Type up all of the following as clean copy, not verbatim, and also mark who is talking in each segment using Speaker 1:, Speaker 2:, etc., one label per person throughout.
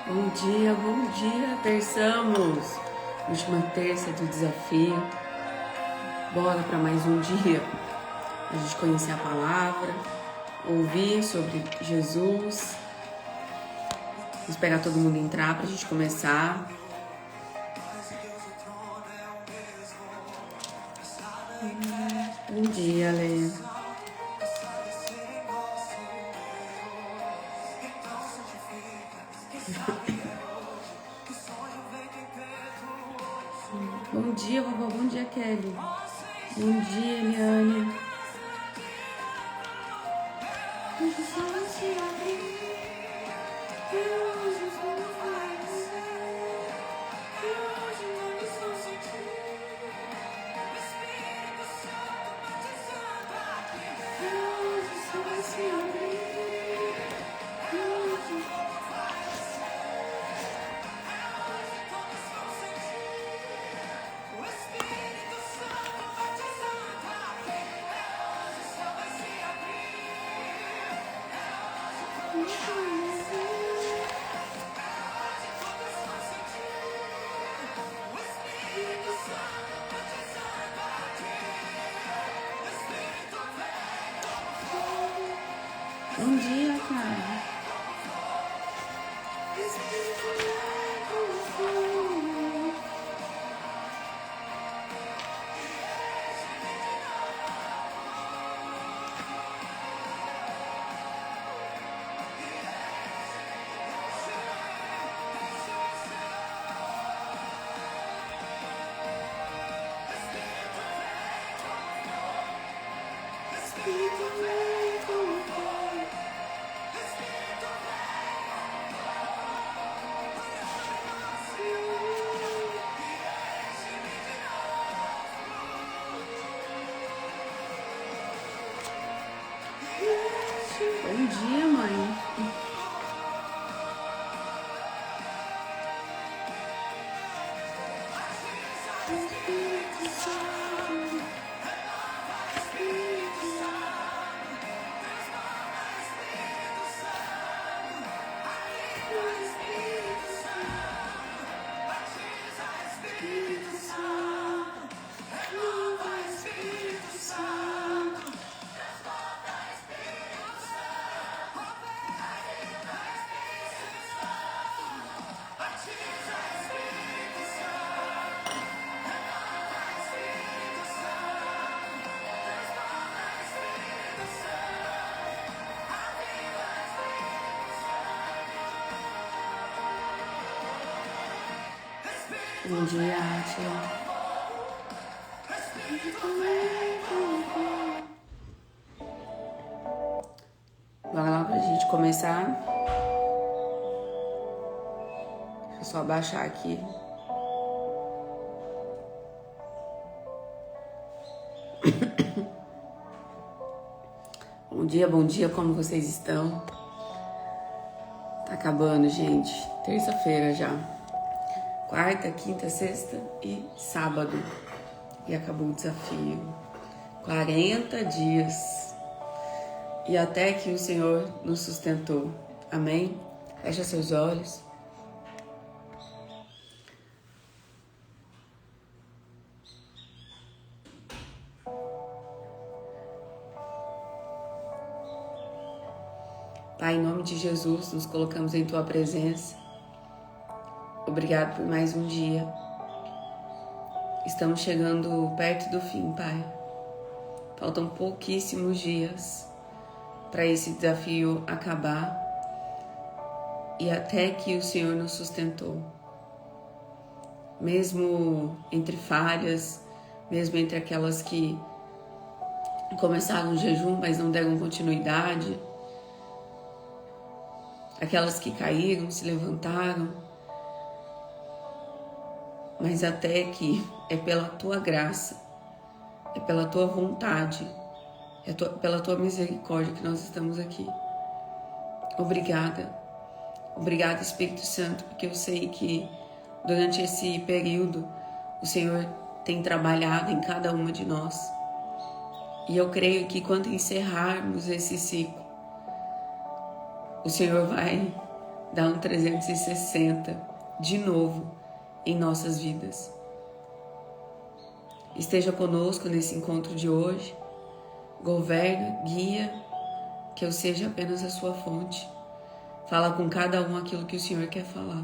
Speaker 1: Bom dia, terçamos! Última terça do desafio. Bora para mais um dia. A gente conhecer a palavra, ouvir sobre Jesus. Vamos esperar todo mundo entrar para a gente começar. Bom dia, Lê. Bom dia, vovó. Bom dia, Kelly. Bom dia, Eliane. Bom dia, cara. Bom dia, mãe. Bom dia, Átila. Bora lá pra gente começar. Deixa eu só abaixar aqui. Bom dia, como vocês estão? Tá acabando, gente. Terça-feira já. Quarta, quinta, sexta e sábado. E acabou o desafio. 40 dias. E até que o Senhor nos sustentou. Amém? Fecha seus olhos. Pai, em nome de Jesus, nos colocamos em Tua presença. Obrigado por mais um dia. Estamos chegando perto do fim, Pai. Faltam pouquíssimos dias para esse desafio acabar e até que o Senhor nos sustentou. Mesmo entre falhas, mesmo entre aquelas que começaram o jejum, mas não deram continuidade, aquelas que caíram, se levantaram, mas até que é pela Tua graça, é pela Tua vontade, pela Tua misericórdia que nós estamos aqui. Obrigada. Obrigada, Espírito Santo, porque eu sei que durante esse período o Senhor tem trabalhado em cada uma de nós. E eu creio que quando encerrarmos esse ciclo, o Senhor vai dá um 360 de novo em nossas vidas. Esteja conosco nesse encontro de hoje. Governa, guia, que eu seja apenas a sua fonte. Fala com cada um aquilo que o Senhor quer falar.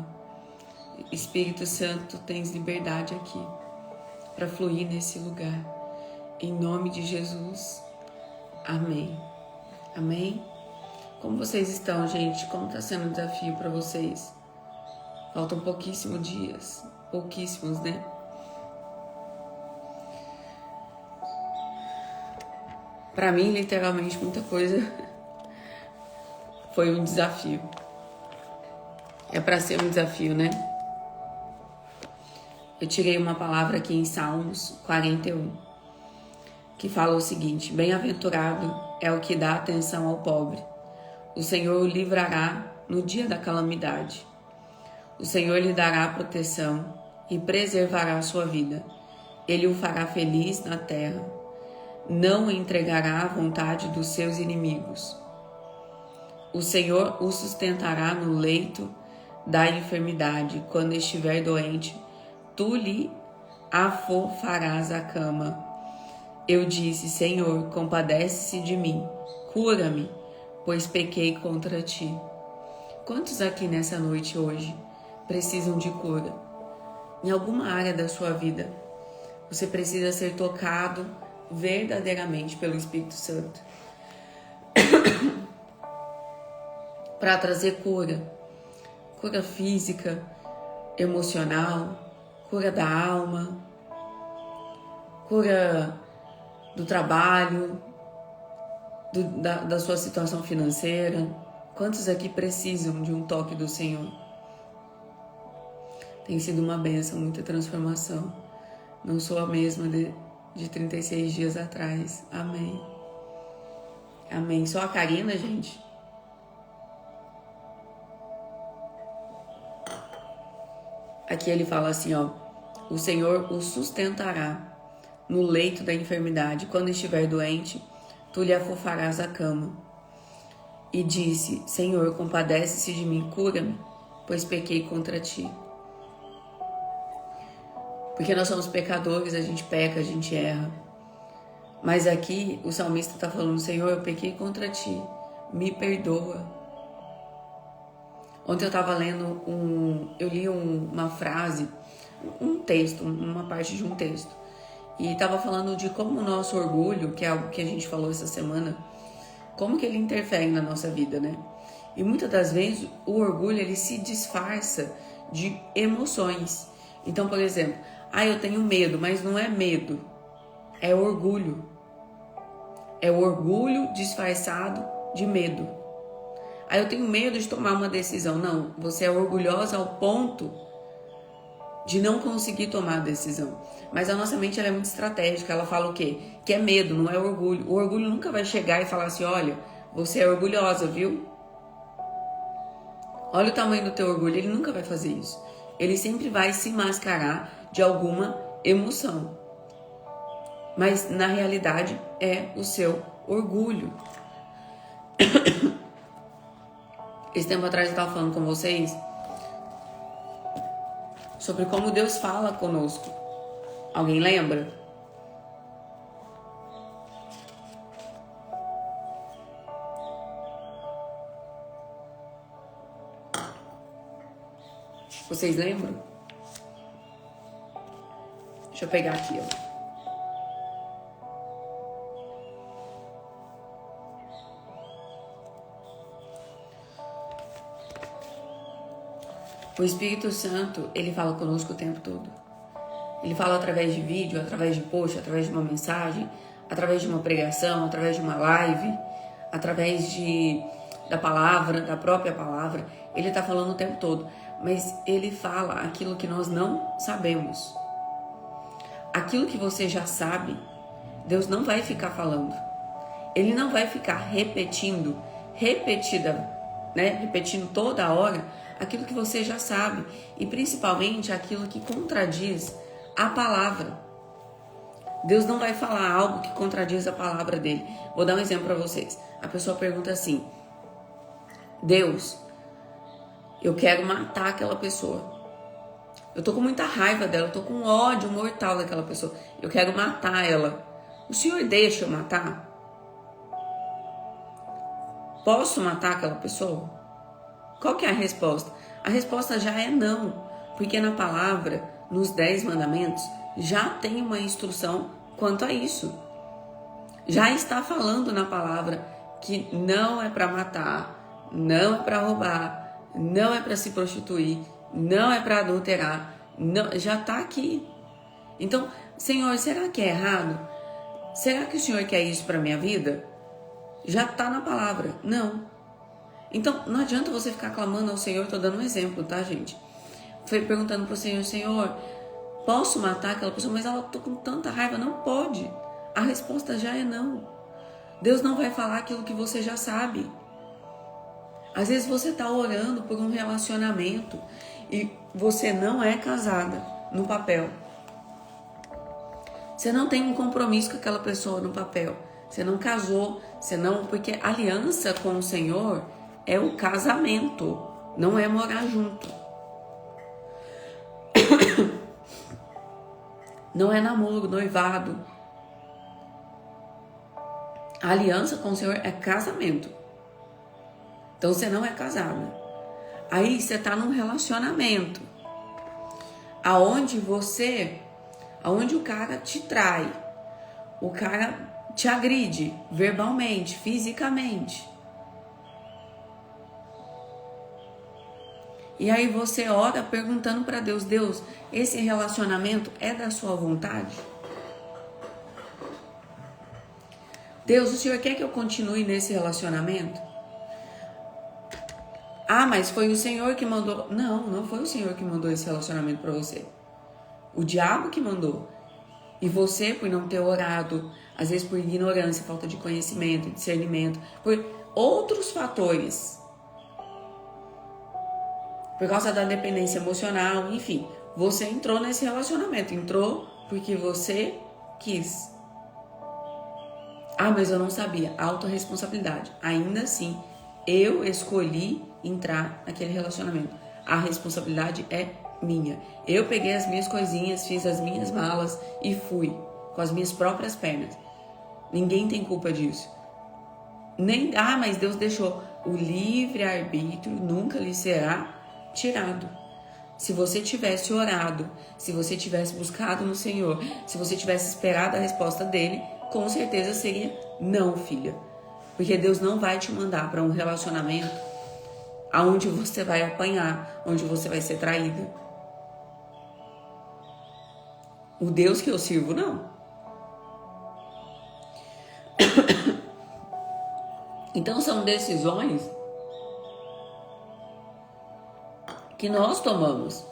Speaker 1: Espírito Santo, tens liberdade aqui para fluir nesse lugar. Em nome de Jesus. Amém. Amém? Como vocês estão, gente? Como está sendo o desafio para vocês? Faltam pouquíssimos dias. Pouquíssimos, né? Para mim, literalmente, muita coisa foi um desafio. É para ser um desafio, né? Eu tirei uma palavra aqui em Salmos 41, que fala o seguinte: bem-aventurado é o que dá atenção ao pobre. O Senhor o livrará no dia da calamidade. O Senhor lhe dará proteção e preservará a sua vida. Ele o fará feliz na terra. Não o entregará à vontade dos seus inimigos. O Senhor o sustentará no leito da enfermidade. Quando estiver doente, tu lhe afofarás a cama. Eu disse: Senhor, compadece-se de mim, cura-me, pois pequei contra ti. Quantos aqui nessa noite hoje precisam de cura? Em alguma área da sua vida, você precisa ser tocado verdadeiramente pelo Espírito Santo para trazer cura. Cura física, emocional, cura da alma, cura do trabalho, da sua situação financeira. Quantos aqui precisam de um toque do Senhor? Tem sido uma bênção, muita transformação. Não sou a mesma de 36 dias atrás. Amém. Amém. Só a Karina, gente? Aqui ele fala assim, ó: o Senhor o sustentará no leito da enfermidade. Quando estiver doente, tu lhe afofarás a cama. E disse: Senhor, compadece-se de mim, cura-me, pois pequei contra ti. Porque nós somos pecadores, a gente peca, a gente erra. Mas aqui o salmista está falando: Senhor, eu pequei contra ti, me perdoa. Ontem eu estava lendo eu li uma frase, um texto, uma parte de um texto. E estava falando de como o nosso orgulho, que é algo que a gente falou essa semana, como que ele interfere na nossa vida, né? E muitas das vezes o orgulho, ele se disfarça de emoções. Então, por exemplo, eu tenho medo, mas não é medo, é orgulho. É o orgulho disfarçado de medo. Eu tenho medo de tomar uma decisão. Não, você é orgulhosa ao ponto de não conseguir tomar a decisão. Mas a nossa mente, ela é muito estratégica. Ela fala o quê? Que é medo, não é orgulho. O orgulho nunca vai chegar e falar assim: olha, você é orgulhosa, viu? Olha o tamanho do teu orgulho. Ele nunca vai fazer isso. Ele sempre vai se mascarar de alguma emoção. Mas na realidade é o seu orgulho. Esse tempo atrás eu estava falando com vocês sobre como Deus fala conosco. Alguém lembra? Vocês lembram? Deixa eu pegar aqui, ó. O Espírito Santo, ele fala conosco o tempo todo. Ele fala através de vídeo, através de post, através de uma mensagem, através de uma pregação, através de uma live, através da palavra, da própria palavra. Ele está falando o tempo todo. Mas ele fala aquilo que nós não sabemos. Aquilo que você já sabe, Deus não vai ficar falando. Ele não vai ficar repetindo toda hora aquilo que você já sabe, e principalmente aquilo que contradiz a palavra. Deus não vai falar algo que contradiz a palavra dele. Vou dar um exemplo para vocês. A pessoa pergunta assim: Deus, Eu quero matar aquela pessoa. Eu tô com muita raiva dela, eu tô com ódio mortal daquela pessoa. Eu quero matar ela. O Senhor deixa eu matar? Posso matar aquela pessoa? Qual que é a resposta? A resposta já é não. Porque na palavra, nos 10 mandamentos, já tem uma instrução quanto a isso. Já está falando na palavra que não é para matar, não é para roubar, não é para se prostituir, não é para adulterar, não, já está aqui. Então, Senhor, será que é errado? Será que o Senhor quer isso para minha vida? Já está na palavra. Não. Então, não adianta você ficar clamando ao Senhor. Estou dando um exemplo, tá, gente? Foi perguntando para o Senhor, Senhor, posso matar aquela pessoa? Mas ela tô com tanta raiva. Não pode. A resposta já é não. Deus não vai falar aquilo que você já sabe. Às vezes você está orando por um relacionamento e você não é casada no papel. Você não tem um compromisso com aquela pessoa no papel. Você não casou, você não... Porque aliança com o Senhor é o casamento, não é morar junto. Não é namoro, noivado. A aliança com o Senhor é casamento. Então você não é casada. Aí você está num relacionamento aonde o cara te trai, o cara te agride verbalmente, fisicamente. E aí você ora perguntando para Deus, Deus, esse relacionamento é da sua vontade? Deus, o Senhor quer que eu continue nesse relacionamento? Ah, mas foi o Senhor que mandou. Não, não foi o Senhor que mandou esse relacionamento para você. O diabo que mandou. E você, por não ter orado, às vezes por ignorância, falta de conhecimento, discernimento, por outros fatores, por causa da dependência emocional, enfim, você entrou nesse relacionamento. Entrou porque você quis. Ah, mas eu não sabia. Autorresponsabilidade. Ainda assim, eu escolhi entrar naquele relacionamento. A responsabilidade é minha. Eu peguei as minhas coisinhas, fiz as minhas malas e fui com as minhas próprias pernas. Ninguém tem culpa disso. Mas Deus deixou. O livre-arbítrio nunca lhe será tirado. Se você tivesse orado, se você tivesse buscado no Senhor, se você tivesse esperado a resposta dele, com certeza seria não, filha. Porque Deus não vai te mandar para um relacionamento aonde você vai apanhar, onde você vai ser traída. O Deus que eu sirvo, não. Então são decisões que nós tomamos.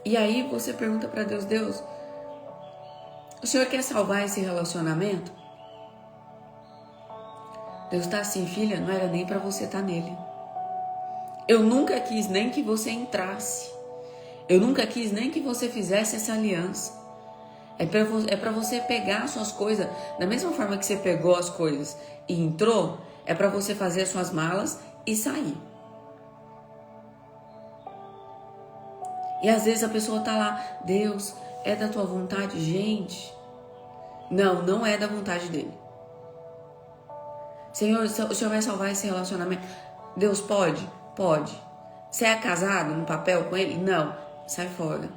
Speaker 1: E aí você pergunta para Deus, Deus, o Senhor quer salvar esse relacionamento? Deus tá assim, filha, não era nem para você estar nele. Eu nunca quis nem que você entrasse. Eu nunca quis nem que você fizesse essa aliança. É para você pegar suas coisas, da mesma forma que você pegou as coisas e entrou, é para você fazer as suas malas e sair. E às vezes a pessoa tá lá, Deus, é da tua vontade? Gente, não, não é da vontade dele. Senhor, o Senhor vai salvar esse relacionamento? Deus pode? Pode. Você é casado no papel com ele? Não. Sai fora.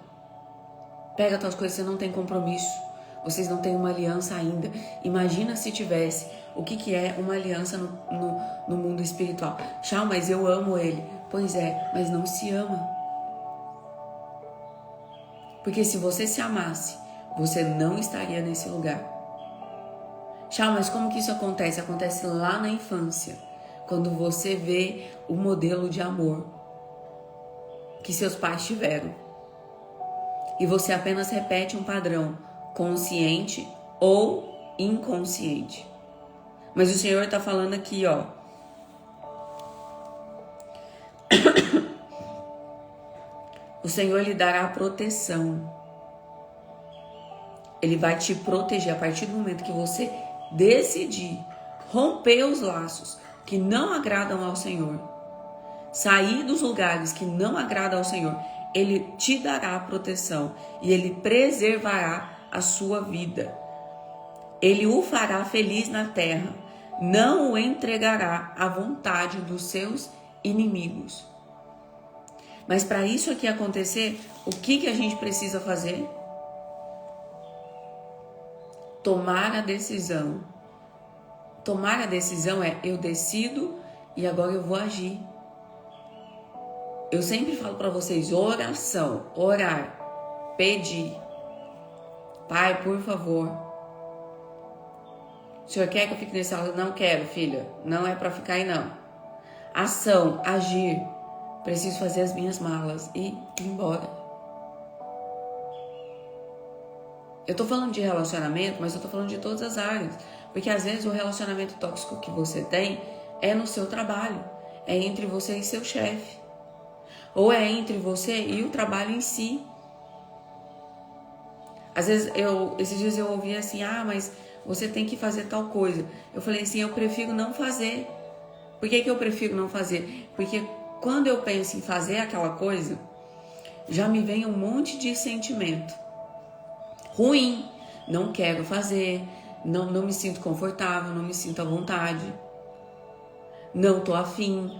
Speaker 1: Pega as tuas coisas, você não tem compromisso. Vocês não têm uma aliança ainda. Imagina se tivesse. O que é uma aliança no mundo espiritual? Tchau, mas eu amo ele. Pois é, mas não se ama. Porque se você se amasse, você não estaria nesse lugar. Tchau, mas como que isso acontece? Acontece lá na infância. Quando você vê o modelo de amor que seus pais tiveram. E você apenas repete um padrão, consciente ou inconsciente. Mas o Senhor está falando aqui, ó. O Senhor lhe dará proteção. Ele vai te proteger a partir do momento que você decidir romper os laços que não agradam ao Senhor. sair dos lugares que não agradam ao Senhor, Ele te dará proteção e Ele preservará a sua vida. Ele o fará feliz na terra, não o entregará à vontade dos seus inimigos. Mas para isso aqui acontecer, o que a gente precisa fazer? Tomar a decisão. Tomar a decisão é: eu decido e agora eu vou agir. Eu sempre falo para vocês: oração, orar, pedir. Pai, por favor, o Senhor quer que eu fique nesse aula? Não quero, filha. Não é para ficar aí, não. Ação, agir. Preciso fazer as minhas malas e ir embora. Eu tô falando de relacionamento, mas eu tô falando de todas as áreas. Porque às vezes o relacionamento tóxico que você tem é no seu trabalho. É entre você e seu chefe. Ou é entre você e o trabalho em si. Às vezes, esses dias eu ouvi assim: mas você tem que fazer tal coisa. Eu falei assim: eu prefiro não fazer. Por que eu prefiro não fazer? Porque quando eu penso em fazer aquela coisa, já me vem um monte de sentimento ruim. Não quero fazer, não me sinto confortável, não me sinto à vontade, não tô afim.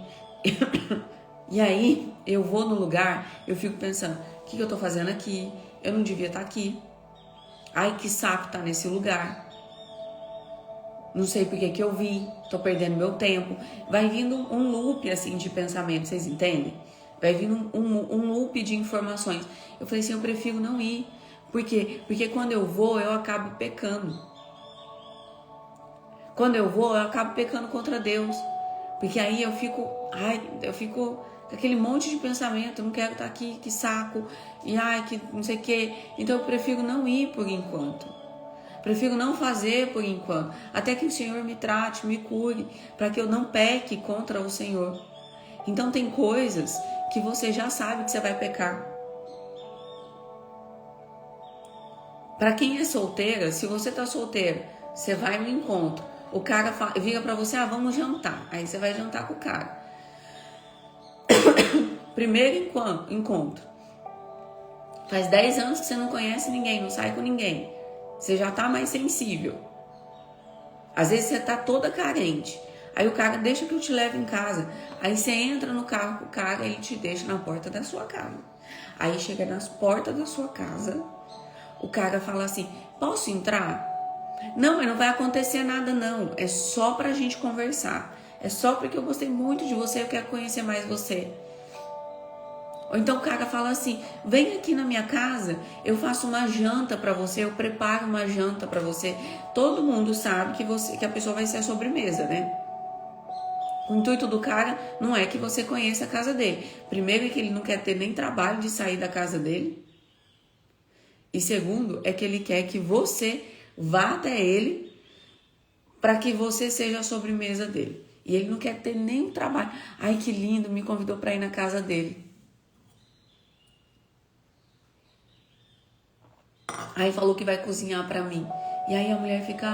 Speaker 1: E aí eu vou no lugar, eu fico pensando: o que eu tô fazendo aqui? Eu não devia estar aqui. Ai, que saco tá nesse lugar. Não sei por que eu vi, tô perdendo meu tempo. Vai vindo um loop assim de pensamento, vocês entendem? Vai vindo um loop de informações. Eu falei assim: eu prefiro não ir. Por quê? Porque quando eu vou, eu acabo pecando. Quando eu vou, eu acabo pecando contra Deus. Porque aí eu fico com aquele monte de pensamento: não quero estar aqui, que saco, e que não sei o que. Então eu prefiro não ir por enquanto. Prefiro não fazer por enquanto, até que o Senhor me trate, me cure, para que eu não peque contra o Senhor. Então tem coisas que você já sabe que você vai pecar. Para quem é solteira, se você tá solteira, você vai no encontro, o cara vira para você: vamos jantar. Aí você vai jantar com o cara. Primeiro encontro. Faz 10 anos que você não conhece ninguém, não sai com ninguém. Você já tá mais sensível. Às vezes você tá toda carente. Aí o cara: deixa que eu te levo em casa. Aí você entra no carro com o cara, ele te deixa na porta da sua casa. Aí chega nas portas da sua casa, o cara fala assim: posso entrar? Não, mas não vai acontecer nada não. É só pra gente conversar. É só porque eu gostei muito de você, eu quero conhecer mais você. Ou então o cara fala assim: vem aqui na minha casa, eu faço uma janta pra você, eu preparo uma janta pra você. Todo mundo sabe que a pessoa vai ser a sobremesa, né? O intuito do cara não é que você conheça a casa dele. Primeiro é que ele não quer ter nem trabalho de sair da casa dele. E segundo é que ele quer que você vá até ele para que você seja a sobremesa dele. E ele não quer ter nenhum trabalho. Ai, que lindo, me convidou para ir na casa dele. Aí falou que vai cozinhar para mim. E aí a mulher fica: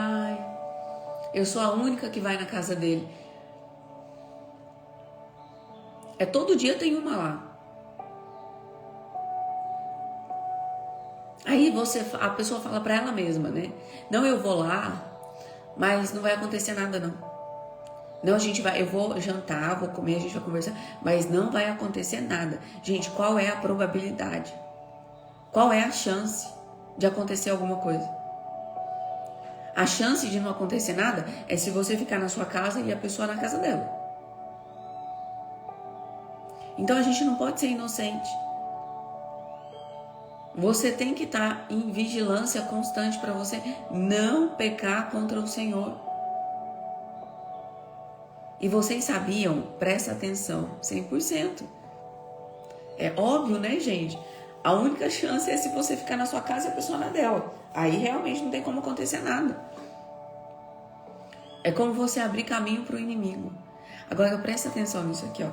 Speaker 1: eu sou a única que vai na casa dele. Todo dia tem uma lá. Aí a pessoa fala para ela mesma, né? Não, eu vou lá, mas não vai acontecer nada não. Não, eu vou jantar, vou comer, a gente vai conversar, mas não vai acontecer nada. Gente, qual é a probabilidade? Qual é a chance de acontecer alguma coisa? A chance de não acontecer nada é se você ficar na sua casa e a pessoa na casa dela. Então a gente não pode ser inocente. Você tem que estar em vigilância constante para você não pecar contra o Senhor. E vocês sabiam? Presta atenção, 100%. É óbvio, né, gente? A única chance é se você ficar na sua casa e a pessoa na dela. Aí realmente não tem como acontecer nada. É como você abrir caminho para o inimigo. Agora presta atenção nisso aqui, ó.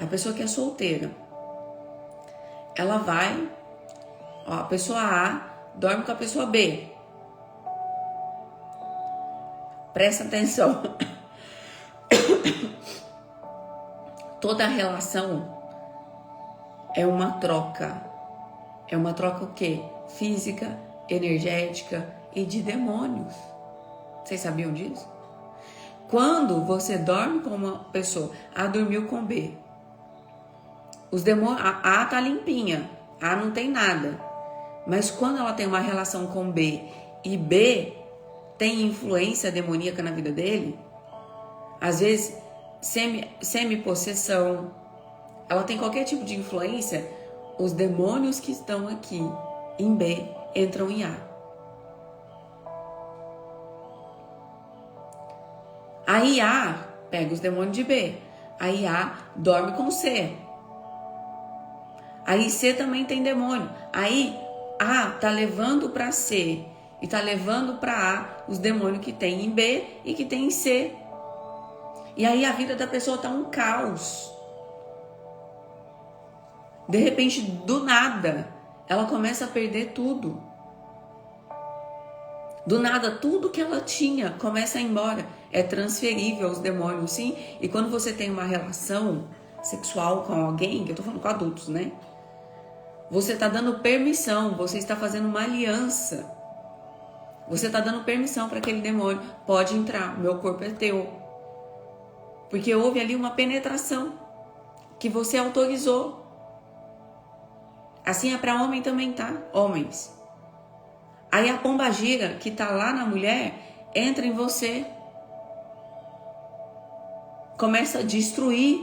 Speaker 1: A pessoa que é solteira, ela vai, ó, a pessoa A dorme com a pessoa B. Presta atenção. Toda relação é uma troca. É uma troca o quê? Física, energética e de demônios. Vocês sabiam disso? Quando você dorme com uma pessoa, A dormiu com B. Os demônios, a tá limpinha, A não tem nada. Mas quando ela tem uma relação com B e B tem influência demoníaca na vida dele, às vezes semi-possessão, ela tem qualquer tipo de influência, os demônios que estão aqui em B entram em A. Aí A pega os demônios de B. Aí A dorme com C. Aí C também tem demônio. Aí A tá levando para C e tá levando para A os demônios que tem em B e que tem em C. E aí a vida da pessoa tá um caos. De repente, do nada, ela começa a perder tudo. Do nada, tudo que ela tinha começa a ir embora. É transferível aos demônios, sim. E quando você tem uma relação sexual com alguém, que eu tô falando com adultos, né? Você está dando permissão, você está fazendo uma aliança. Você está dando permissão para aquele demônio. Pode entrar, meu corpo é teu. Porque houve ali uma penetração que você autorizou. Assim é para homem também, tá? Homens. Aí a pombagira que tá lá na mulher entra em você. Começa a destruir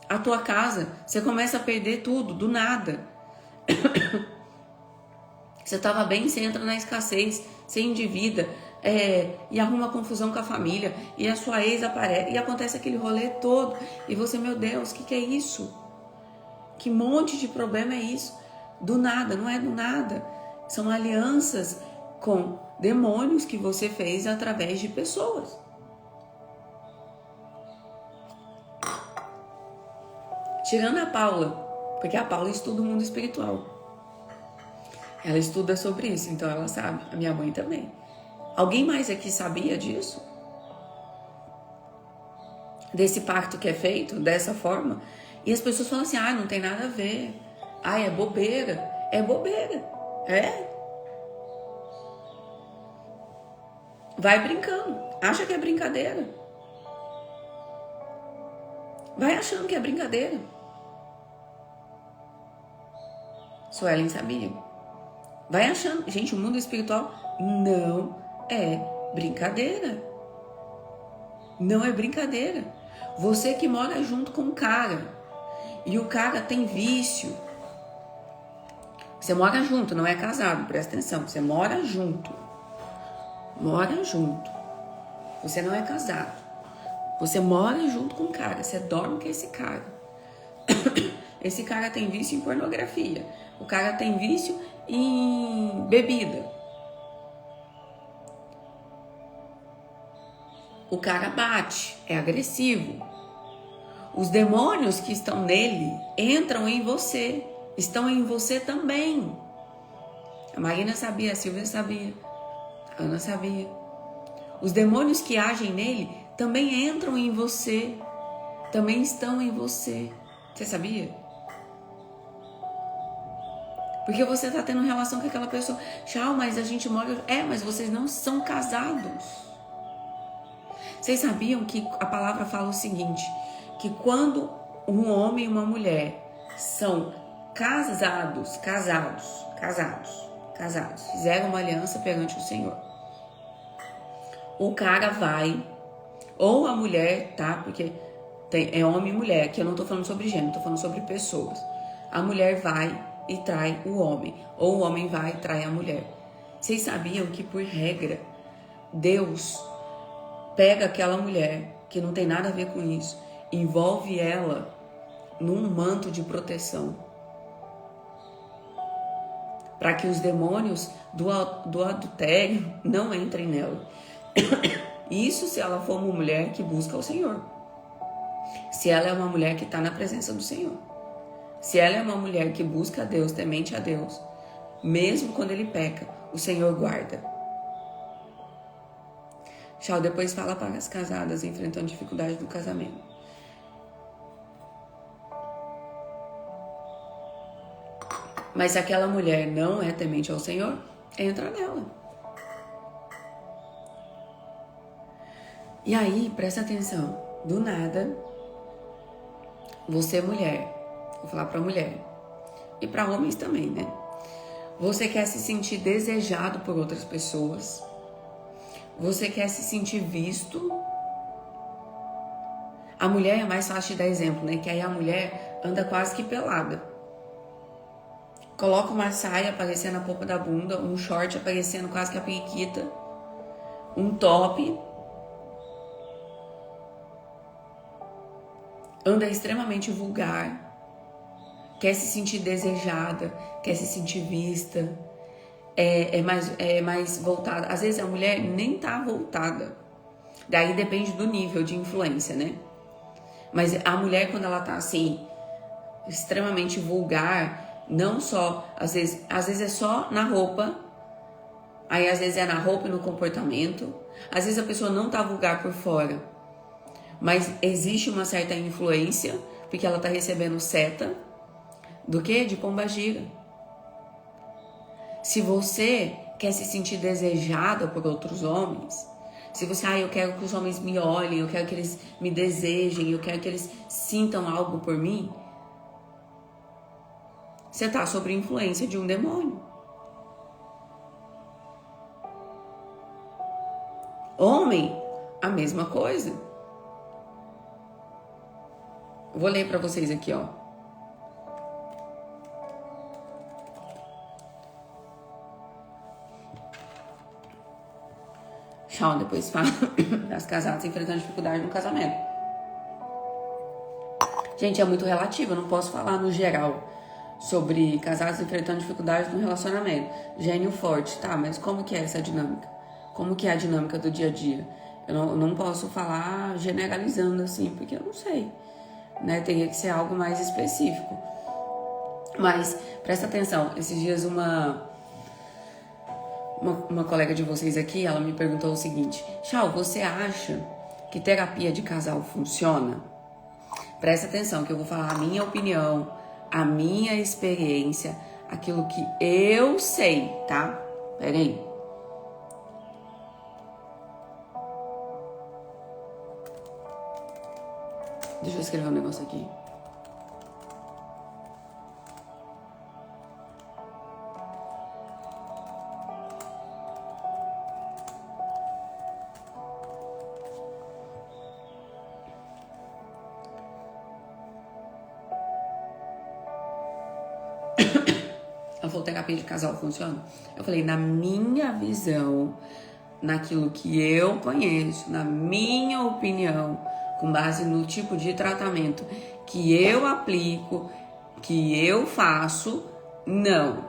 Speaker 1: a tua casa. Você começa a perder tudo, do nada. Você estava bem, você entra na escassez, você endivida, e arruma confusão com a família, e a sua ex aparece, e acontece aquele rolê todo, e você, meu Deus, o que é isso? Que monte de problema é isso? Do nada, não é do nada. São alianças com demônios que você fez através de pessoas. Tirando a Paula, porque a Paula estuda o mundo espiritual. Ela estuda sobre isso, então ela sabe. A minha mãe também. Alguém mais aqui sabia disso? Desse pacto que é feito dessa forma? E as pessoas falam assim, não tem nada a ver. É bobeira. É bobeira. Vai brincando. Acha que é brincadeira. Vai achando que é brincadeira. Suelen sabia. Vai achando. Gente, o mundo espiritual não é brincadeira. Não é brincadeira. Você que mora junto com o cara e o cara tem vício. Você mora junto, não é casado, presta atenção. Você mora junto. Mora junto. Você não é casado. Você mora junto com o cara. Você dorme com esse cara. Esse cara tem vício em pornografia. O cara tem vício em bebida. O cara bate, é agressivo. Os demônios que estão nele entram em você. Estão em você também. A Marina sabia, a Silvia sabia, a Ana sabia. Os demônios que agem nele também entram em você. Também estão em você. Você sabia? Porque você está tendo relação com aquela pessoa. Tchau, mas a gente mora... mas vocês não são casados. Vocês sabiam que a palavra fala o seguinte, que quando um homem e uma mulher são casados, fizeram uma aliança perante o Senhor, o cara vai, ou a mulher, tá? Porque é homem e mulher, que eu não tô falando sobre gênero, tô falando sobre pessoas. A mulher vai e trai o homem, ou o homem vai e trai a mulher. Vocês sabiam que, por regra, Deus pega aquela mulher que não tem nada a ver com isso, envolve ela num manto de proteção, para que os demônios do adultério não entrem nela. Isso se ela for uma mulher que busca o Senhor. Se ela é uma mulher que está na presença do Senhor. Se ela é uma mulher que busca a Deus, temente a Deus, mesmo quando ele peca, o Senhor guarda. Tchau, depois fala para as casadas enfrentando dificuldade do casamento. Mas se aquela mulher não é temente ao Senhor, entra nela. E aí, presta atenção. Do nada, você mulher, vou falar pra mulher, e pra homens também, né? Você quer se sentir desejado por outras pessoas. Você quer se sentir visto. A mulher é mais fácil de dar exemplo, né? Que aí a mulher anda quase que pelada. Coloca uma saia aparecendo a polpa da bunda, um short aparecendo quase que a periquita, um top. Anda extremamente vulgar. Quer se sentir desejada, quer se sentir vista. É mais voltada. Às vezes a mulher nem tá voltada. Daí depende do nível de influência, né? Mas a mulher, quando ela tá assim, extremamente vulgar, não só, às vezes é só na roupa, aí às vezes é na roupa e no comportamento, às vezes a pessoa não tá vulgar por fora, mas existe uma certa influência, porque ela tá recebendo seta, do quê? De pombagira. Se você quer se sentir desejada por outros homens, se você, eu quero que os homens me olhem, eu quero que eles me desejem, eu quero que eles sintam algo por mim, você está sob influência de um demônio. Homem, a mesma coisa. Vou ler para vocês aqui, ó. Shawn depois fala das casadas enfrentando dificuldade no casamento. Gente, é muito relativo, eu não posso falar no geral sobre casados enfrentando dificuldades no relacionamento. Gênio forte, tá, mas como que é essa dinâmica? Como que é a dinâmica do dia a dia? Eu não posso falar generalizando assim, porque eu não sei, né? Teria que ser algo mais específico. Mas, presta atenção, esses dias uma colega de vocês aqui, ela me perguntou o seguinte: Chau, você acha que terapia de casal funciona? Presta atenção que eu vou falar a minha opinião, a minha experiência, aquilo que eu sei, tá? Pera aí. Deixa eu escrever um negócio aqui. Ela falou, terapia de casal funciona? Eu falei, na minha visão, naquilo que eu conheço, na minha opinião, com base no tipo de tratamento que eu aplico, que eu faço, não.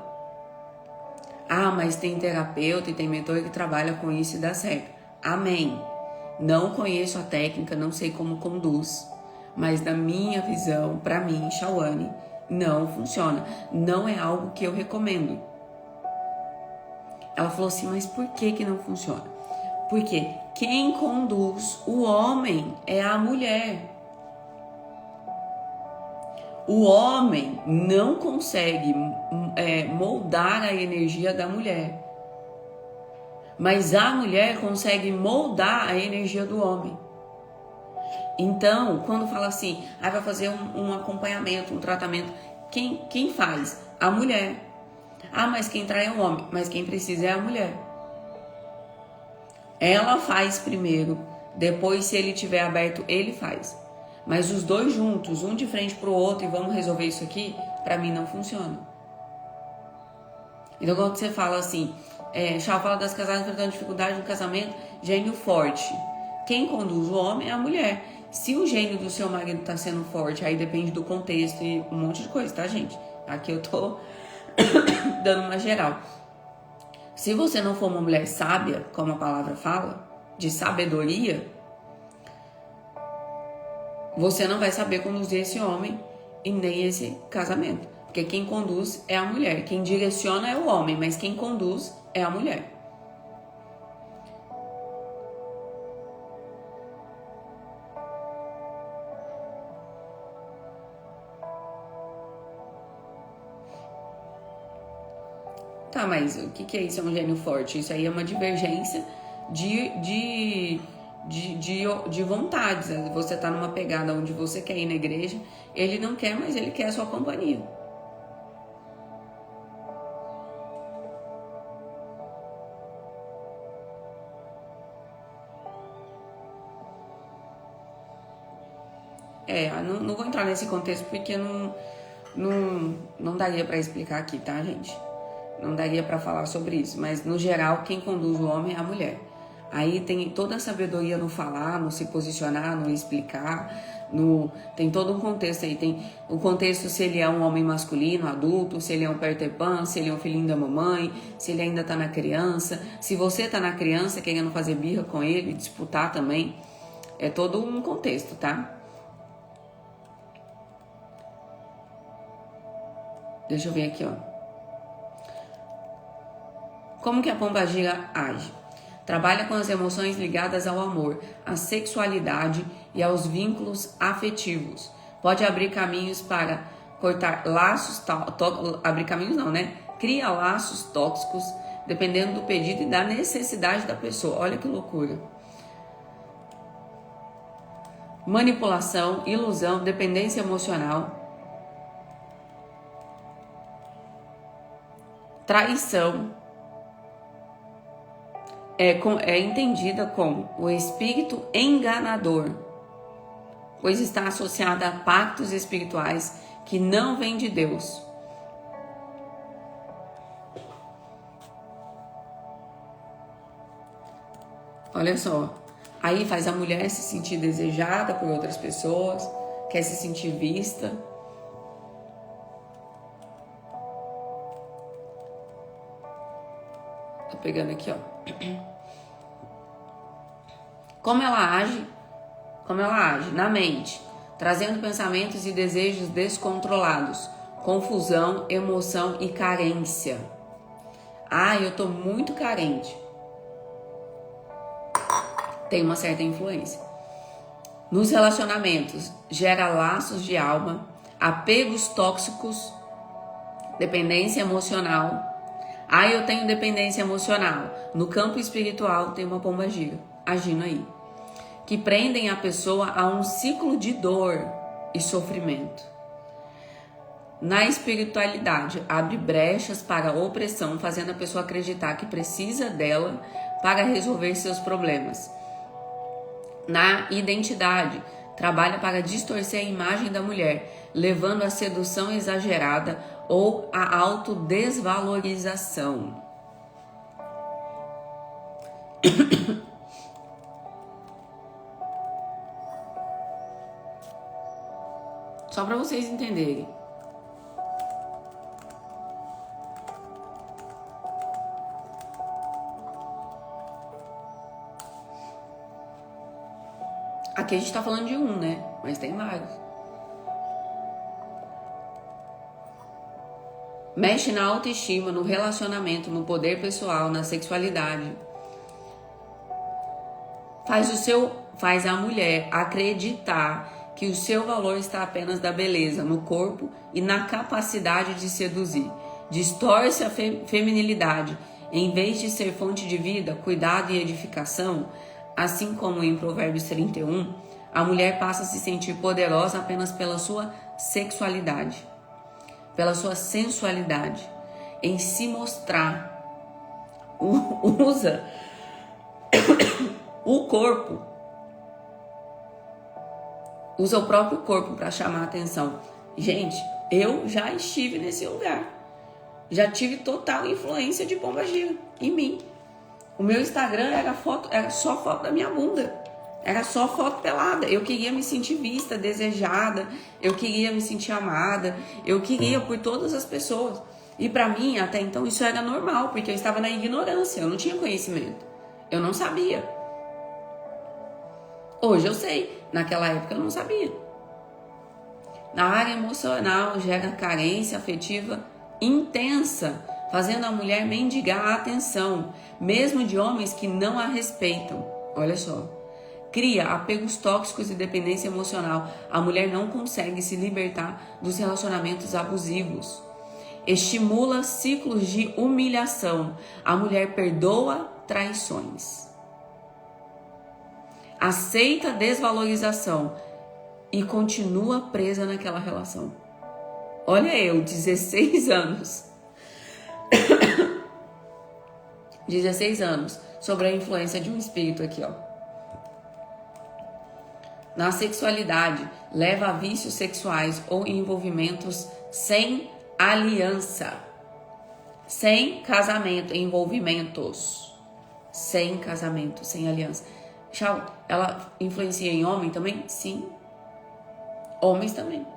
Speaker 1: Ah, mas tem terapeuta e tem mentor que trabalha com isso e dá certo. Amém. Não conheço a técnica, não sei como conduz, mas na minha visão, para mim, Shawane, não funciona. Não é algo que eu recomendo. Ela falou assim, mas por que não funciona? Porque quem conduz o homem é a mulher. O homem não consegue moldar a energia da mulher. Mas a mulher consegue moldar a energia do homem. Então, quando fala assim, vai fazer um acompanhamento, um tratamento, quem faz? A mulher. Ah, mas quem trai é o homem. Mas quem precisa é a mulher. Ela faz primeiro, depois, se ele tiver aberto, ele faz. Mas os dois juntos, um de frente pro outro e vamos resolver isso aqui, pra mim não funciona. Então, quando você fala assim, Chá fala das casadas enfrentando dificuldade no casamento, gênio forte. Quem conduz o homem é a mulher. Se o gênio do seu marido tá sendo forte, aí depende do contexto e um monte de coisa, tá, gente? Aqui eu tô dando uma geral. Se você não for uma mulher sábia, como a palavra fala, de sabedoria, você não vai saber conduzir esse homem e nem esse casamento. Porque quem conduz é a mulher. Quem direciona é o homem, mas quem conduz é a mulher. Tá, mas o que é isso? É um gênio forte? Isso aí é uma divergência de vontades. Você tá numa pegada onde você quer ir na igreja, ele não quer, mas ele quer a sua companhia. Não vou entrar nesse contexto porque não daria para explicar aqui, tá, gente? Não daria para falar sobre isso, mas no geral quem conduz o homem é a mulher. Aí tem toda a sabedoria no falar, no se posicionar, no explicar, tem todo um contexto aí. Tem o contexto se ele é um homem masculino, adulto, se ele é um Peter Pan, se ele é um filhinho da mamãe, se ele ainda tá na criança. Se você tá na criança querendo fazer birra com ele, disputar também, é todo um contexto, tá? Deixa eu ver aqui, ó. Como que a pombagira age? Trabalha com as emoções ligadas ao amor, à sexualidade e aos vínculos afetivos. Pode abrir caminhos para cortar laços, abrir caminhos não, né? Cria laços tóxicos, dependendo do pedido e da necessidade da pessoa. Olha que loucura. Manipulação, ilusão, dependência emocional, traição. É entendida como o espírito enganador, pois está associada a pactos espirituais que não vêm de Deus. Olha só, aí faz a mulher se sentir desejada por outras pessoas, quer se sentir vista. Tô pegando aqui, ó. Como ela age? Na mente, trazendo pensamentos e desejos descontrolados, confusão, emoção e carência. Eu tô muito carente. Tem uma certa influência. Nos relacionamentos, gera laços de alma, apegos tóxicos, dependência emocional. Eu tenho dependência emocional. No campo espiritual tem uma pombagira agindo aí, que prendem a pessoa a um ciclo de dor e sofrimento. Na espiritualidade, abre brechas para a opressão, fazendo a pessoa acreditar que precisa dela para resolver seus problemas. Na identidade, trabalha para distorcer a imagem da mulher, levando à sedução exagerada ou à autodesvalorização. Só para vocês entenderem. Aqui a gente tá falando de um, né? Mas tem vários. Mexe na autoestima, no relacionamento, no poder pessoal, na sexualidade. Faz a mulher acreditar que o seu valor está apenas da beleza, no corpo e na capacidade de seduzir. Distorce a feminilidade. Em vez de ser fonte de vida, cuidado e edificação, assim como em Provérbios 31, a mulher passa a se sentir poderosa apenas pela sua sexualidade, pela sua sensualidade, em se mostrar. Usa o corpo, usa o próprio corpo para chamar a atenção. Gente, eu já estive nesse lugar, já tive total influência de pombagira em mim. O meu Instagram era só foto da minha bunda, era só foto pelada. Eu queria me sentir vista, desejada, eu queria me sentir amada, eu queria por todas as pessoas. E para mim, até então, isso era normal, porque eu estava na ignorância, eu não tinha conhecimento, eu não sabia. Hoje eu sei, naquela época eu não sabia. Na área emocional, gera carência afetiva intensa, fazendo a mulher mendigar a atenção, mesmo de homens que não a respeitam. Olha só. Cria apegos tóxicos e dependência emocional. A mulher não consegue se libertar dos relacionamentos abusivos. estimula ciclos de humilhação. A mulher perdoa traições, aceita desvalorização e continua presa naquela relação. Olha eu, 16 anos. 16 anos sobre a influência de um espírito aqui, ó. Na sexualidade, leva a vícios sexuais ou envolvimentos sem aliança, sem casamento, envolvimentos sem casamento, sem aliança. Ela influencia em homem também? Sim. Homens também.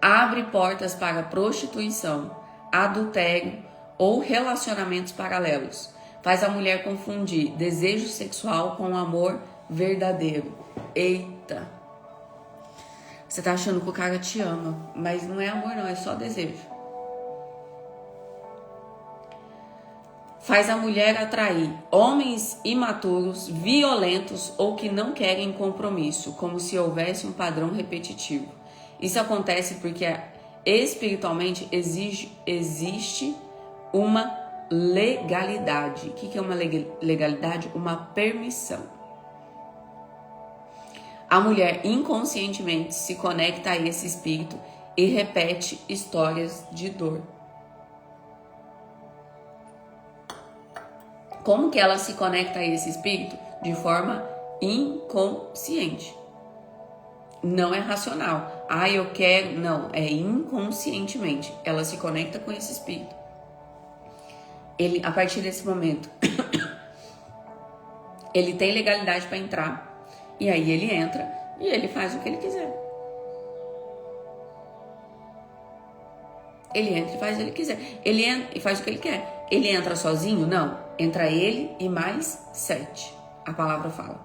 Speaker 1: Abre portas para prostituição, adultério ou relacionamentos paralelos. Faz a mulher confundir desejo sexual com amor verdadeiro. Eita! Você tá achando que o cara te ama, mas não é amor não, é só desejo. Faz a mulher atrair homens imaturos, violentos ou que não querem compromisso, como se houvesse um padrão repetitivo. Isso acontece porque espiritualmente existe uma legalidade. O que é uma legalidade? Uma permissão. A mulher inconscientemente se conecta a esse espírito e repete histórias de dor. Como que ela se conecta a esse espírito? De forma inconsciente. Não é racional. Ah, eu quero... Não, é inconscientemente. Ela se conecta com esse espírito. Ele, a partir desse momento, ele tem legalidade para entrar. E aí ele entra e ele faz o que ele quiser. Ele entra e faz o que ele quiser. Ele entra e faz o que ele quer. Ele entra sozinho? Não. Entra ele e mais 7. A palavra fala.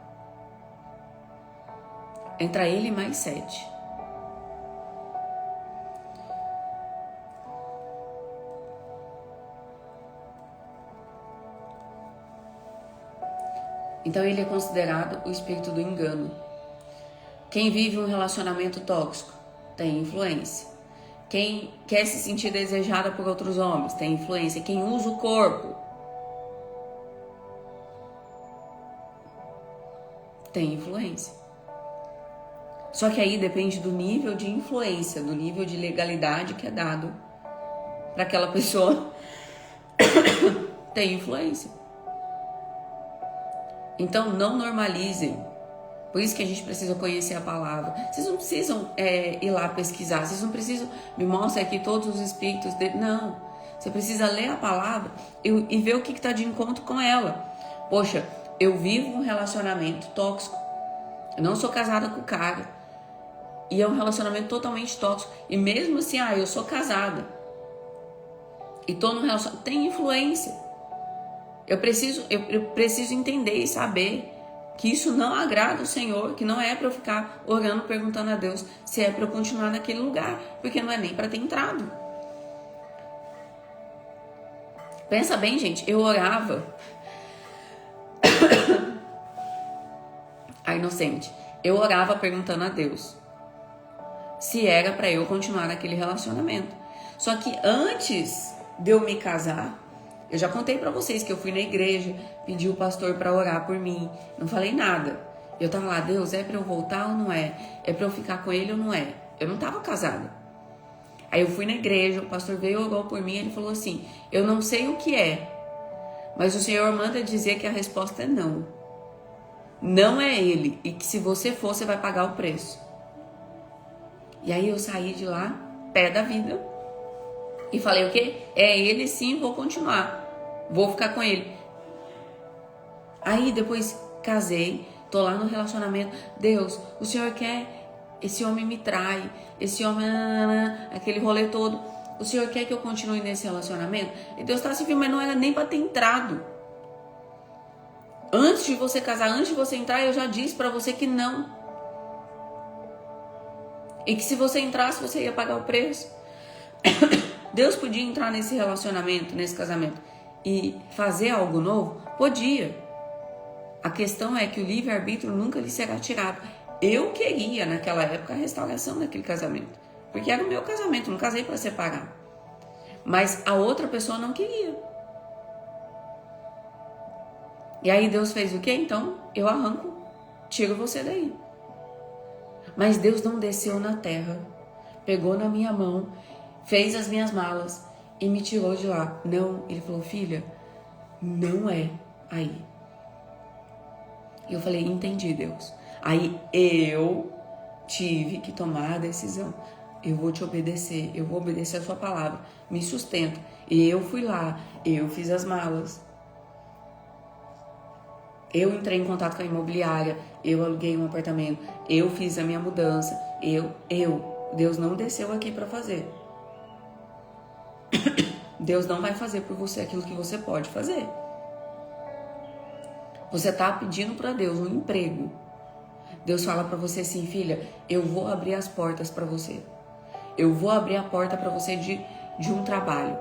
Speaker 1: Entra ele e mais 7. Então ele é considerado o espírito do engano. Quem vive um relacionamento tóxico tem influência. Quem quer se sentir desejada por outros homens tem influência. Quem usa o corpo tem influência. Só que aí depende do nível de influência, do nível de legalidade que é dado para aquela pessoa ter influência. Então não normalizem. Por isso que a gente precisa conhecer a palavra. Vocês não precisam ir lá pesquisar. Vocês não precisam me mostrar aqui todos os espíritos dele. Não. Você precisa ler a palavra e ver o que está de encontro com ela. Poxa, eu vivo um relacionamento tóxico. Eu não sou casada com o cara. E é um relacionamento totalmente tóxico. E mesmo assim, eu sou casada. E tô num relacionamento. Tem influência. Eu preciso entender e saber que isso não agrada o Senhor, que não é para eu ficar orando, perguntando a Deus se é para eu continuar naquele lugar, porque não é nem para ter entrado. Pensa bem, gente, eu orava. A inocente. Eu orava perguntando a Deus se era para eu continuar naquele relacionamento. Só que antes de eu me casar, eu já contei pra vocês que eu fui na igreja, pedi o pastor pra orar por mim, não falei nada. Eu tava lá, Deus, é pra eu voltar ou não é? É pra eu ficar com ele ou não é? Eu não tava casada. Aí eu fui na igreja, o pastor veio e orou por mim, ele falou assim, eu não sei o que é, mas o Senhor manda dizer que a resposta é não. Não é ele, e que se você for, você vai pagar o preço. E aí eu saí de lá, pé da vida, e falei o quê? É ele sim, vou continuar. Vou ficar com ele. Aí depois casei, tô lá no relacionamento. Deus, o Senhor quer, esse homem me trai, esse homem, aquele rolê todo. O Senhor quer que eu continue nesse relacionamento? E Deus tá assim, mas não era nem pra ter entrado. Antes de você casar, antes de você entrar, eu já disse pra você que não. E que se você entrasse, você ia pagar o preço. Deus podia entrar nesse relacionamento, nesse casamento e fazer algo novo? Podia. A questão é que o livre-arbítrio nunca lhe será tirado. Eu queria, naquela época, a restauração daquele casamento. Porque era o meu casamento, não casei para separar. Mas a outra pessoa não queria. E aí Deus fez o quê? Então eu arranco, tiro você daí. Mas Deus não desceu na terra, pegou na minha mão, fez as minhas malas e me tirou de lá. Não, ele falou, filha, não é aí. E eu falei, entendi, Deus. Aí eu tive que tomar a decisão. Eu vou te obedecer, eu vou obedecer a sua palavra. Me sustenta. Eu fui lá, eu fiz as malas. Eu entrei em contato com a imobiliária, eu aluguei um apartamento, eu fiz a minha mudança, Deus não desceu aqui para fazer. Deus não vai fazer por você aquilo que você pode fazer. Você tá pedindo para Deus um emprego. Deus fala para você assim, filha, eu vou abrir as portas para você. Eu vou abrir a porta para você de um trabalho.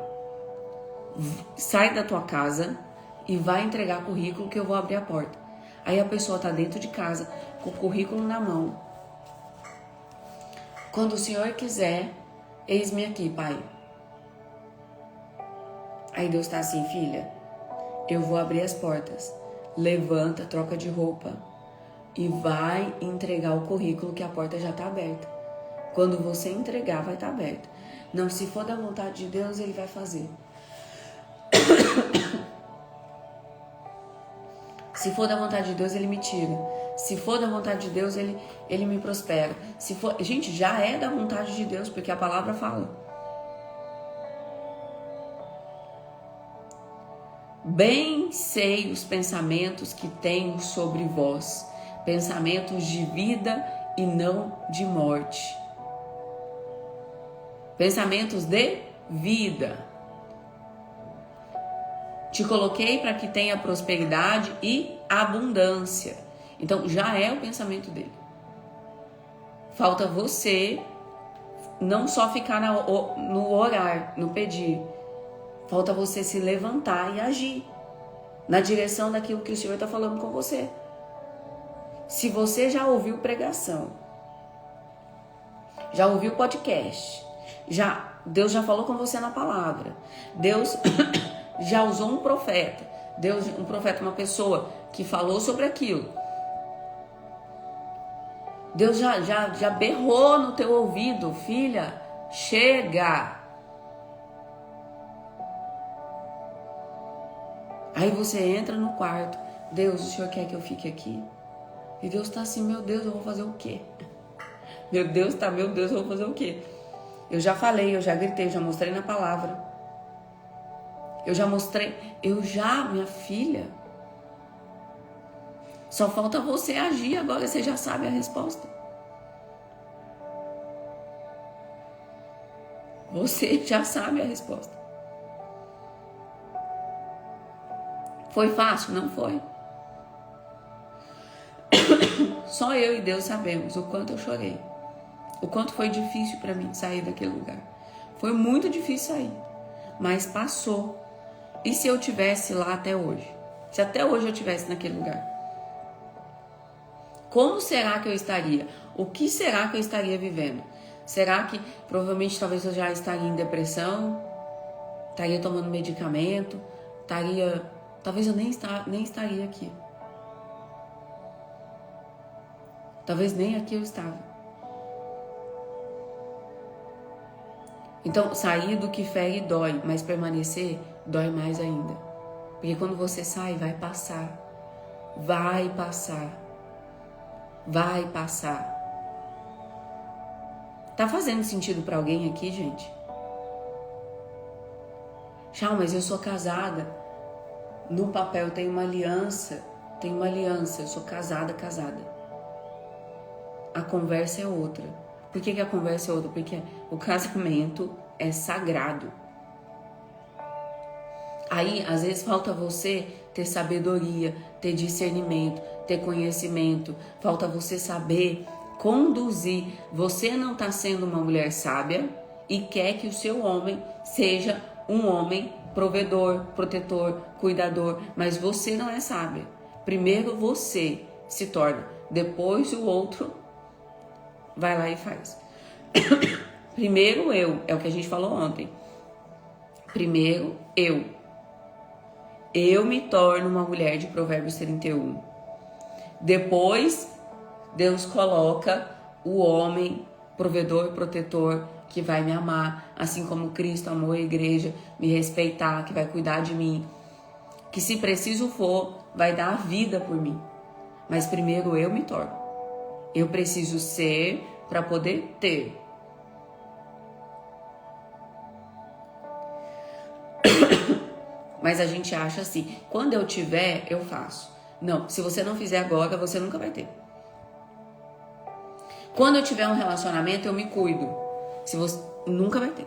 Speaker 1: Sai da tua casa e vai entregar currículo que eu vou abrir a porta. Aí a pessoa tá dentro de casa com o currículo na mão. Quando o Senhor quiser, eis-me aqui, Pai. Aí Deus tá assim, filha, eu vou abrir as portas. Levanta, troca de roupa e vai entregar o currículo que a porta já tá aberta. Quando você entregar, vai estar aberta. Não, se for da vontade de Deus, Ele vai fazer. Se for da vontade de Deus, Ele me tira. Se for da vontade de Deus, Ele me prospera. Se for, gente, já é da vontade de Deus, porque a palavra fala. Bem sei os pensamentos que tenho sobre vós, pensamentos de vida e não de morte. Pensamentos de vida. Te coloquei para que tenha prosperidade e abundância. Então já é o pensamento dele. Falta você não só ficar no orar, no pedir. Falta você se levantar e agir na direção daquilo que o Senhor está falando com você. Se você já ouviu pregação, já ouviu podcast, Deus já falou com você na palavra, Deus já usou um profeta, um profeta, uma pessoa que falou sobre aquilo, Deus já berrou no teu ouvido, filha, chega. Aí você entra no quarto, Deus, o Senhor quer que eu fique aqui? E Deus tá assim, meu Deus, eu vou fazer o quê? Meu Deus, eu vou fazer o quê? Eu já falei, eu já gritei, eu já mostrei na palavra. Minha filha. Só falta você agir agora, você já sabe a resposta. Você já sabe a resposta. Foi fácil? Não foi. Só eu e Deus sabemos o quanto eu chorei. O quanto foi difícil para mim sair daquele lugar. Foi muito difícil sair. Mas passou. E se eu tivesse lá até hoje? Se até hoje eu estivesse naquele lugar? Como será que eu estaria? O que será que eu estaria vivendo? Será que provavelmente talvez eu já estaria em depressão? Estaria tomando medicamento? Talvez eu nem estaria aqui. Talvez nem aqui eu estava. Então, sair do que fere dói, mas permanecer dói mais ainda. Porque quando você sai, vai passar. Vai passar. Vai passar. Tá fazendo sentido pra alguém aqui, gente? Tchau, mas eu sou casada. No papel tem uma aliança. Eu sou casada. A conversa é outra. Por que a conversa é outra? Porque o casamento é sagrado. Aí, às vezes, falta você ter sabedoria, ter discernimento, ter conhecimento. Falta você saber conduzir. Você não está sendo uma mulher sábia e quer que o seu homem seja um homem provedor, protetor, cuidador. Mas você não é sábia. Primeiro você se torna, depois o outro vai lá e faz. Primeiro eu, é o que a gente falou ontem. Primeiro, eu me torno uma mulher de Provérbios 31. Depois, Deus coloca o homem provedor, protetor, que vai me amar, assim como Cristo amou a igreja, me respeitar, que vai cuidar de mim, que se preciso for, vai dar a vida por mim. Mas primeiro eu me torno. Eu preciso ser para poder ter. Mas a gente acha assim, quando eu tiver, eu faço. Não, se você não fizer agora, você nunca vai ter. Quando eu tiver um relacionamento, eu me cuido. Se você nunca vai ter.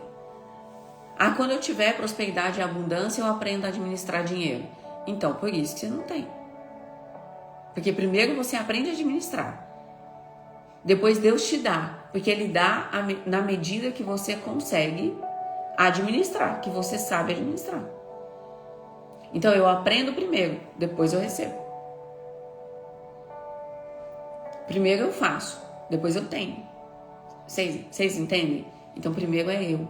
Speaker 1: Ah, quando eu tiver prosperidade e abundância, eu aprendo a administrar dinheiro. Então, por isso que você não tem. Porque primeiro você aprende a administrar. Depois Deus te dá. Porque Ele dá na medida que você consegue administrar, que você sabe administrar. Então eu aprendo primeiro, depois eu recebo. Primeiro eu faço, depois eu tenho. Vocês entendem? Então primeiro é eu.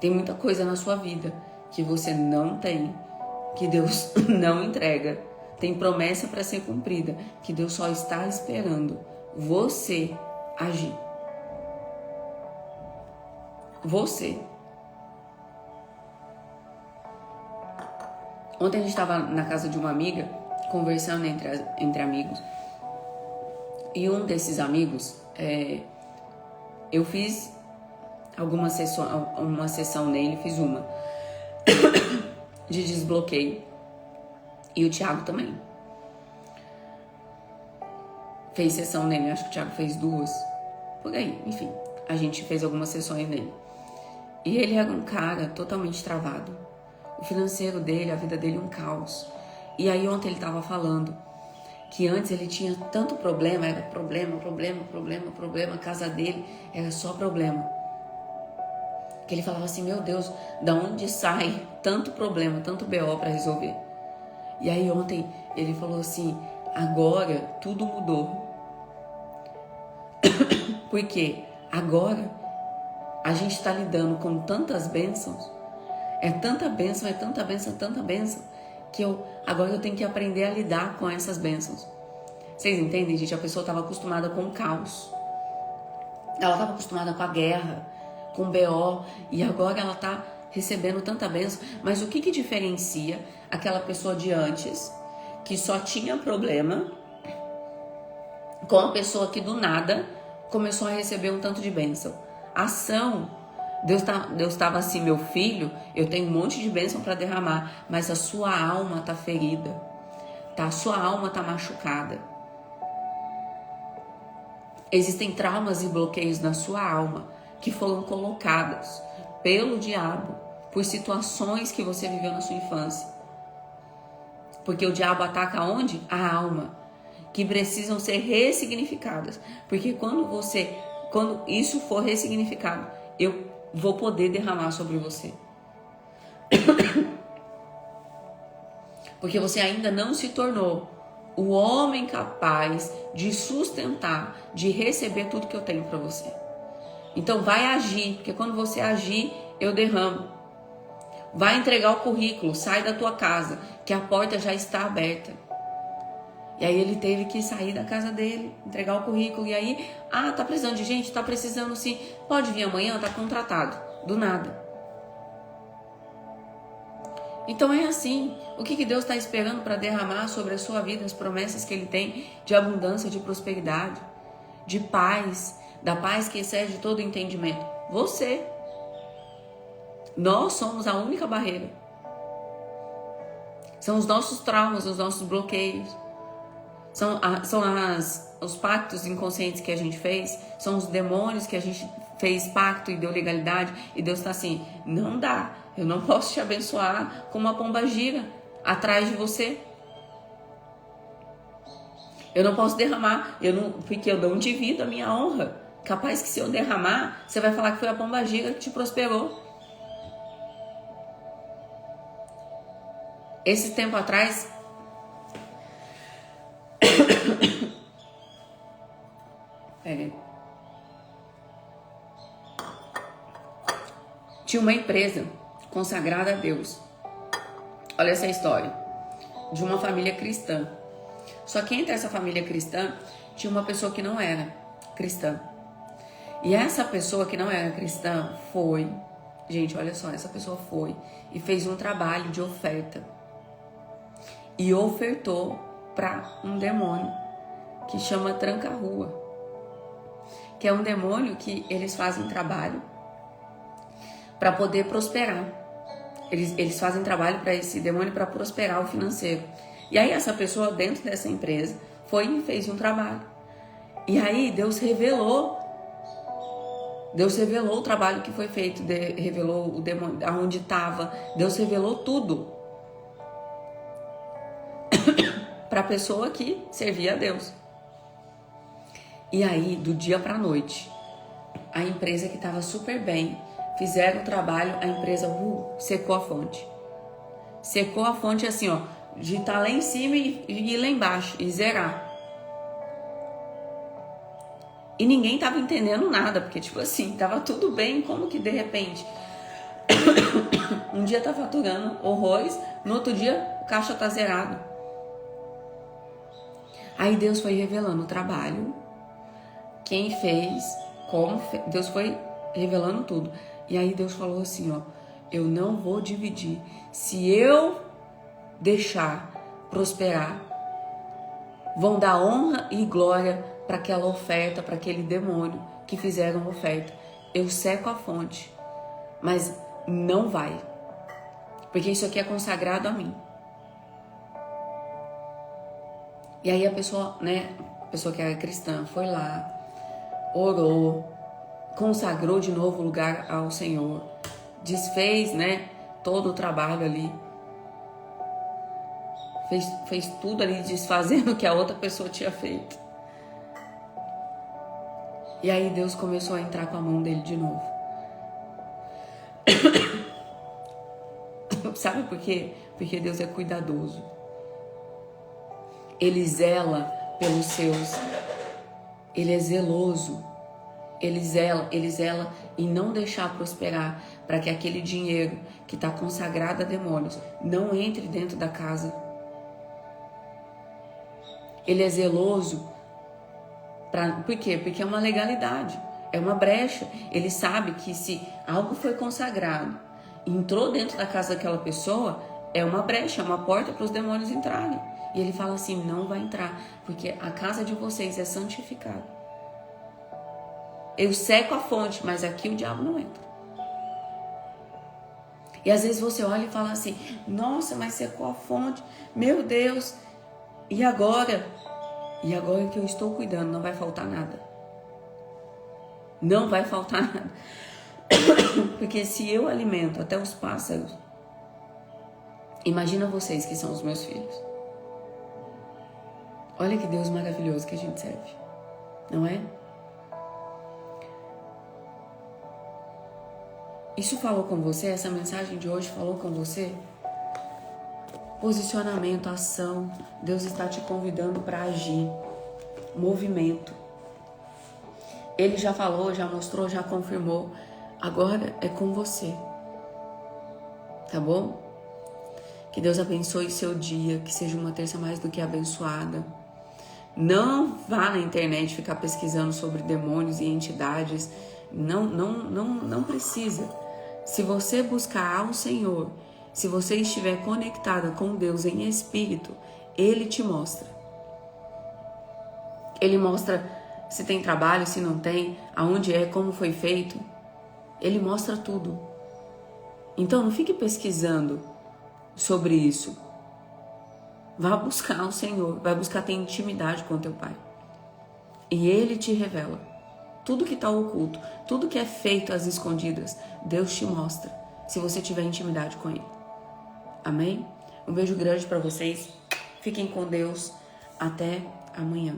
Speaker 1: Tem muita coisa na sua vida que você não tem, que Deus não entrega. Tem promessa para ser cumprida, que Deus só está esperando você agir. Você. Ontem a gente estava na casa de uma amiga, conversando entre amigos. E um desses amigos, eu fiz uma sessão nele, fiz uma de desbloqueio. E o Thiago também. Fez sessão nele, acho que o Thiago fez 2. Por aí, enfim. A gente fez algumas sessões nele. E ele era um cara totalmente travado. O financeiro dele, a vida dele, um caos. E aí ontem ele tava falando que antes ele tinha tanto problema, era problema, a casa dele era só problema. Que ele falava assim, meu Deus, da onde sai tanto problema, tanto BO para resolver? E aí ontem ele falou assim, agora tudo mudou. Porque agora a gente está lidando com tantas bênçãos, é tanta bênção, que agora eu tenho que aprender a lidar com essas bênçãos. Vocês entendem, gente? A pessoa estava acostumada com o caos. Ela estava acostumada com a guerra, com o BO, e agora ela está recebendo tanta bênção. Mas o que diferencia aquela pessoa de antes, que só tinha problema, com a pessoa que do nada começou a receber um tanto de bênção? Ação. Deus estava assim, meu filho, eu tenho um monte de bênção para derramar, mas a sua alma está ferida, tá? A sua alma está machucada. Existem traumas e bloqueios na sua alma que foram colocados pelo diabo por situações que você viveu na sua infância. Porque o diabo ataca onde? A alma, que precisam ser ressignificadas. Porque quando isso for ressignificado, eu vou poder derramar sobre você. Porque você ainda não se tornou o homem capaz de sustentar, de receber tudo que eu tenho para você. Então vai agir, porque quando você agir, eu derramo. Vai entregar o currículo, sai da tua casa, que a porta já está aberta. E aí ele teve que sair da casa dele, entregar o currículo. E aí, tá precisando de gente? Tá precisando sim. Pode vir amanhã, tá contratado. Do nada. Então é assim. O que Deus está esperando para derramar sobre a sua vida as promessas que Ele tem de abundância, de prosperidade, de paz, da paz que excede todo entendimento? Você. Nós somos a única barreira. São os nossos traumas, os nossos bloqueios. São os pactos inconscientes que a gente fez. São os demônios que a gente fez pacto e deu legalidade. E Deus está assim, não dá. Eu não posso te abençoar com uma pombagira atrás de você. Eu não posso derramar. Porque eu não divido a minha honra. Capaz que se eu derramar, você vai falar que foi a pombagira que te prosperou. Esse tempo atrás... Tinha uma empresa consagrada a Deus. Olha essa história. De uma família cristã. Só que entre essa família cristã, tinha uma pessoa que não era cristã. E essa pessoa que não era cristã foi... Gente, olha só, essa pessoa foi e fez um trabalho de oferta. E ofertou para um demônio que chama tranca-rua. Que é um demônio que eles fazem trabalho para poder prosperar. Eles fazem trabalho para esse demônio para prosperar o financeiro. E aí essa pessoa dentro dessa empresa foi e fez um trabalho. E aí Deus revelou o trabalho que foi feito, revelou o demônio, aonde estava, Deus revelou tudo para a pessoa que servia a Deus. E aí, do dia para a noite, a empresa que estava super bem, fizeram o trabalho, a empresa secou a fonte. Secou a fonte assim, ó, de estar lá em cima e lá embaixo, e zerar. E ninguém tava entendendo nada, porque tipo assim, tava tudo bem, como que de repente um dia tá faturando horrores, no outro dia o caixa tá zerado. Aí Deus foi revelando o trabalho, quem fez, como fez, Deus foi revelando tudo. E aí Deus falou assim, ó, eu não vou dividir. Se eu deixar prosperar, vão dar honra e glória para aquela oferta, para aquele demônio que fizeram a oferta. Eu seco a fonte, mas não vai, porque isso aqui é consagrado a mim. E aí a pessoa, a pessoa que era cristã foi lá, orou, consagrou de novo o lugar ao Senhor, desfez, todo o trabalho ali, fez tudo ali desfazendo o que a outra pessoa tinha feito. E aí Deus começou a entrar com a mão dele de novo. Sabe por quê? Porque Deus é cuidadoso. Ele zela pelos seus. Ele é zeloso. Ele zela em não deixar prosperar, para que aquele dinheiro que está consagrado a demônios não entre dentro da casa. Ele é zeloso. Por quê? Porque é uma legalidade, é uma brecha. Ele sabe que se algo foi consagrado, entrou dentro da casa daquela pessoa, é uma brecha, é uma porta para os demônios entrarem. E ele fala assim, não vai entrar, porque a casa de vocês é santificada. Eu seco a fonte, mas aqui o diabo não entra. E às vezes você olha e fala assim, nossa, mas secou a fonte, meu Deus, e agora? E agora que eu estou cuidando, não vai faltar nada. Não vai faltar nada. Porque se eu alimento até os pássaros, imagina vocês que são os meus filhos. Olha que Deus maravilhoso que a gente serve, não é? Isso falou com você? Essa mensagem de hoje falou com você? Posicionamento, ação. Deus está te convidando para agir. Movimento. Ele já falou, já mostrou, já confirmou. Agora é com você. Tá bom? Que Deus abençoe seu dia, que seja uma terça mais do que abençoada. Não vá na internet ficar pesquisando sobre demônios e entidades. Não precisa. Se você buscar ao Senhor, se você estiver conectada com Deus em espírito, Ele te mostra. Ele mostra se tem trabalho, se não tem, aonde é, como foi feito. Ele mostra tudo. Então não fique pesquisando sobre isso. Vá buscar o Senhor, vai buscar ter intimidade com teu Pai. E Ele te revela. Tudo que está oculto, tudo que é feito às escondidas, Deus te mostra, se você tiver intimidade com Ele. Amém? Um beijo grande para vocês. Fiquem com Deus. Até amanhã.